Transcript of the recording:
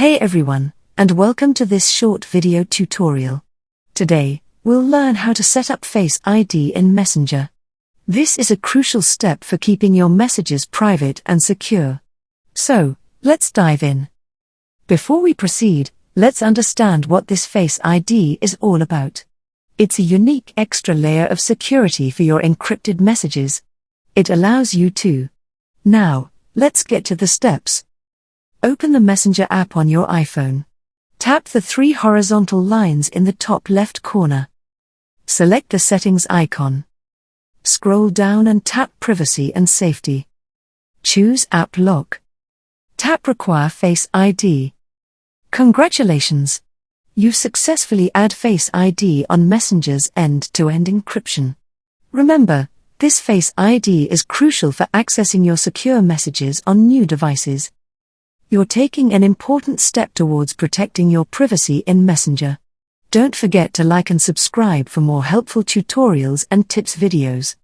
Hey everyone, and welcome to this short video tutorial. Today, we'll learn how to set up Face ID in Messenger. This is a crucial step for keeping your messages private and secure. So, let's dive in. Before we proceed, let's understand what this Face ID is all about. It's a unique extra layer of security for your encrypted messages. It allows you to. Now, let's get to the steps. Open the Messenger app on your iPhone. Tap the three horizontal lines in the top left corner. Select the settings icon. Scroll down and tap Privacy and Safety. Choose App Lock. Tap Require Face ID. Congratulations! You've successfully added Face ID on Messenger's end-to-end encryption. Remember, this Face ID is crucial for accessing your secure messages on new devices. You're taking an important step towards protecting your privacy in Messenger. Don't forget to like and subscribe for more helpful tutorials and tips videos.